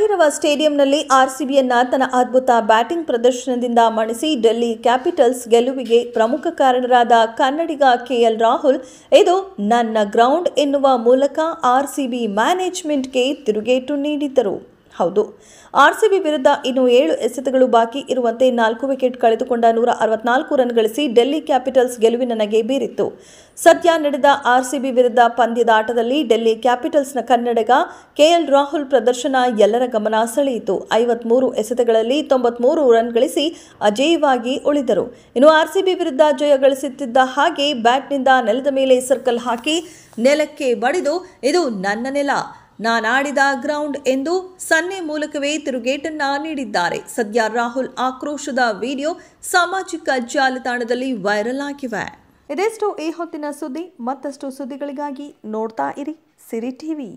ಕಂಠೀರವ ಸ್ಟೇಡಿಯಂನಲ್ಲಿ ಆರ್ಸಿಬಿಯನ್ನ ತನ್ನ ಅದ್ಭುತ batting ಪ್ರದರ್ಶನದಿಂದ ಮಣಿಸಿ Delhi capitals ಗೆಲುವಿಗೆ ಪ್ರಮುಖ ಕಾರಣರಾದ ಕನ್ನಡಿಗ ಕೆಎಲ್ ರಾಹುಲ್ ಇದು ನನ್ನ ಗ್ರೌಂಡ್ ಎನ್ನುವ ಮೂಲಕ ಆರ್ಸಿಬಿ ಮ್ಯಾನೇಜ್ಮೆಂಟ್ಗೆ ತಿರುಗೇಟು ನೀಡಿದ್ದರು. ಹೌದು, ಆರ್ಸಿಬಿ ವಿರುದ್ಧ ಇನ್ನು 7 ಎಸೆತಗಳು ಬಾಕಿ ಇರುವಂತೆ 4 ವಿಕೆಟ್ ಕಳೆದುಕೊಂಡ 164 ರನ್ ಗಳಿಸಿ ಡೆಲ್ಲಿ ಕ್ಯಾಪಿಟಲ್ಸ್ ಗೆಲುವಿನ ನಗೆ ಬೀರಿತ್ತು. ಸದ್ಯ ನಡೆದ ಆರ್ಸಿಬಿ ವಿರುದ್ಧ ಪಂದ್ಯದ ಆಟದಲ್ಲಿ ಡೆಲ್ಲಿ ಕ್ಯಾಪಿಟಲ್ಸ್ನ ಕನ್ನಡಿಗ ಕೆಎಲ್ ರಾಹುಲ್ ಪ್ರದರ್ಶನ ಎಲ್ಲರ ಗಮನ ಸೆಳೆಯಿತು. 53 ಎಸೆತಗಳಲ್ಲಿ 93 ರನ್ ಗಳಿಸಿ ಅಜೇಯವಾಗಿ ಉಳಿದರು. ಇನ್ನು ಆರ್ಸಿಬಿ ವಿರುದ್ಧ ಜಯ ಗಳಿಸುತ್ತಿದ್ದ ಹಾಗೆ ಬ್ಯಾಟ್ನಿಂದ ನೆಲದ ಮೇಲೆ ಸರ್ಕಲ್ ಹಾಕಿ ನೆಲಕ್ಕೆ ಬಡಿದು ಇದು ನನ್ನ ನೆಲ, ನಾನಾಡಿದ ಗ್ರೌಂಡ್ ಎಂದು ಸನ್ನೆ ಮೂಲಕವೇ ತಿರುಗೇಟನ್ನ ನೀಡಿದ್ದಾರೆ. ಸದ್ಯ ರಾಹುಲ್ ಆಕ್ರೋಶದ ವಿಡಿಯೋ ಸಾಮಾಜಿಕ ಜಾಲತಾಣದಲ್ಲಿ ವೈರಲ್ ಆಗಿವೆ. ಇದೆಷ್ಟು ಈ ಹೊತ್ತಿನ ಸುದ್ದಿ. ಮತ್ತಷ್ಟು ಸುದ್ದಿಗಳಿಗಾಗಿ ನೋಡ್ತಾ ಇರಿ ಸಿರಿ ಟಿವಿ.